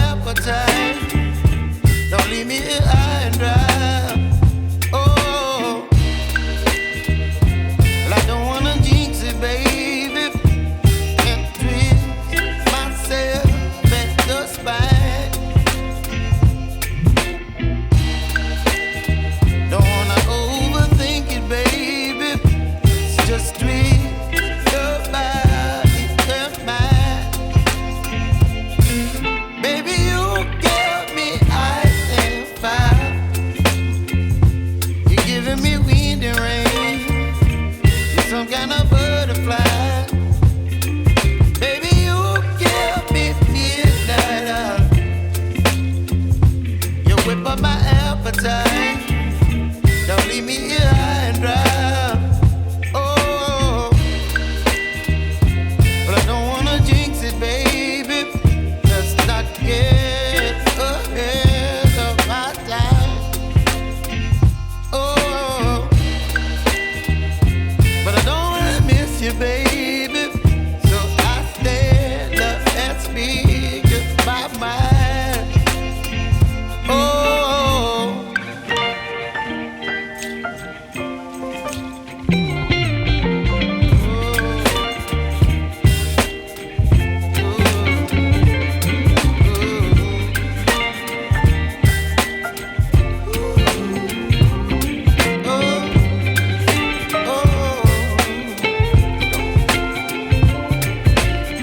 appetite. Don't leave me here high and dry. Oh, well, I don't wanna jinx it, baby, and twist myself at the spine. Don't wanna overthink it, baby. It's just twist your body and mine. Baby, you give me ice and fire. You're giving me wind and rain. You're some kind of butterfly. Baby, you give me midnight oil. You whip up my appetite. Don't leave me here high and dry. Oh, but I don't wanna jinx it, baby. Let's not get ahead of my time. Oh, but I don't wanna miss you, baby. So I stand up and speak my mind. Oh.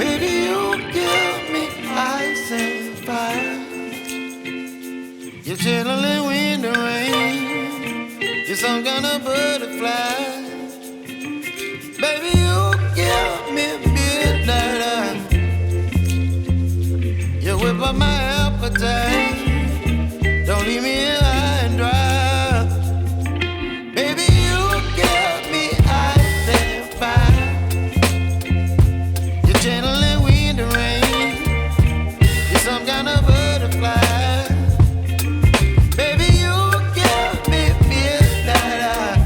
Baby, you give me ice and fire. You're chilling wind and rain. You're some kind of butterfly. Baby, you give me midnight oil. You whip up my appetite. Don't leave me here high and dry. Baby, you give me ice and fire. You're channeling wind and rain. You're some kind of butterfly. Baby, you give me midnight oil.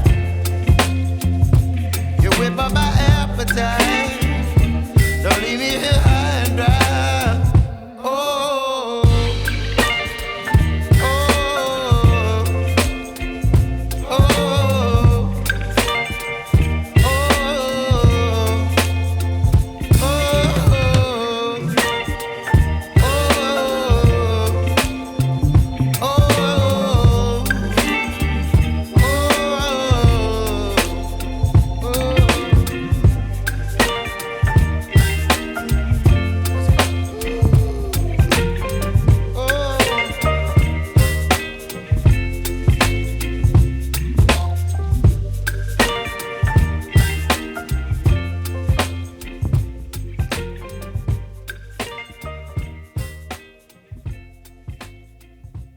You whip up my appetite. Don't leave me here high and dry. Oh, oh, oh,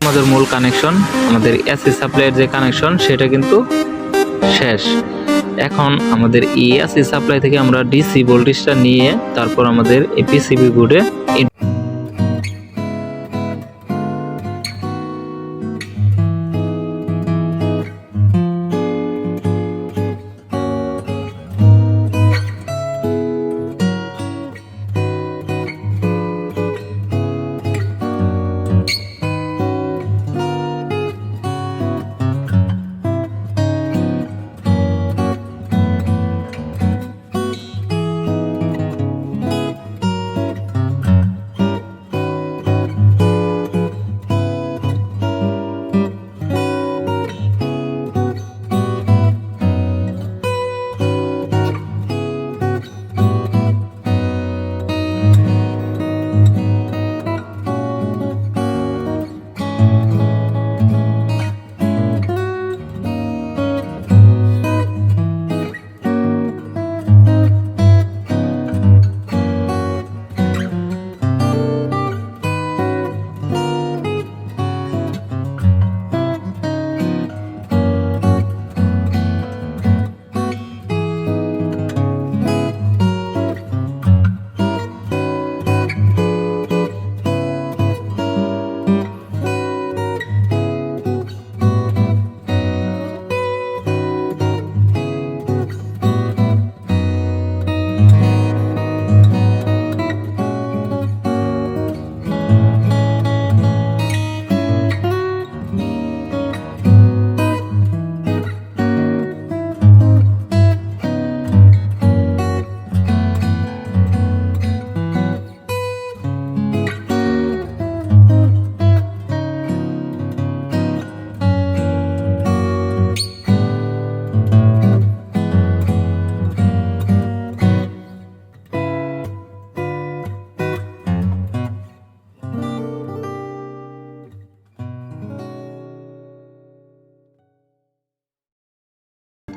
আমাদের মূল connection, আমাদের AC সাপ্লাইয়ের যে connection সেটা কিন্তু শেষ। এখন আমাদের এই এসি সাপ্লাই থেকে আমরা ডিসি ভোল্টেজটা নিয়ে তারপর আমাদের এই পিসিবি বোর্ডে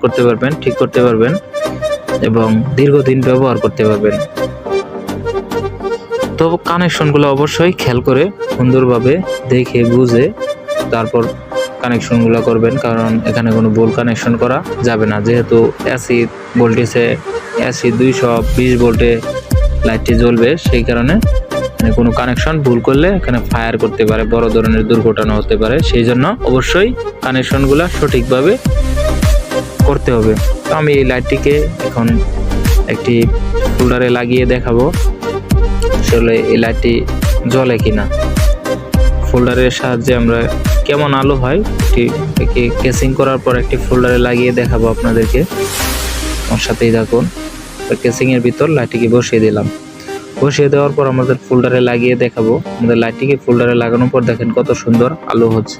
করতে পারবেন, ঠিক করতে পারবেন এবং দীর্ঘদিন ব্যবহার করতে পারবেন। তো কানেকশনগুলো অবশ্যই খেয়াল করে সুন্দরভাবে দেখে বুঝে তারপর কানেকশনগুলো করবেন, কারণ এখানে কোনো ভুল কানেকশন করা যাবে না। যেহেতু এসি ভোল্টেজে এসি 220 ভোল্টে লাইটটি জ্বলবে, সেই কারণে এখানে কোনো কানেকশন ভুল করলে এখানে ফায়ার করতে পারে, বড় ধরনের দুর্ঘটনা হতে পারে। সেই জন্য অবশ্যই কানেকশনগুলো সঠিকভাবে করতে হবে। তো আমি এই লাইটটিকে এখন একটি হোল্ডারে লাগিয়ে দেখাবো আসলে এই লাইটটি জ্বলে কিনা। ফোল্ডারের সাহায্যে আমরা কেমন আলো হয় এটি কেসিং করার পর একটি ফোল্ডারে লাগিয়ে দেখাবো আপনাদেরকে। আমার সাথেই থাকুন। কেসিং এর ভিতর লাইটটিকে বসিয়ে দিলাম। বসিয়ে দেওয়ার পর আমাদের ফোল্ডারে লাগিয়ে দেখাবো। আমাদের লাইটটিকে ফোল্ডারে লাগানোর পর দেখেন কত সুন্দর আলো হচ্ছে।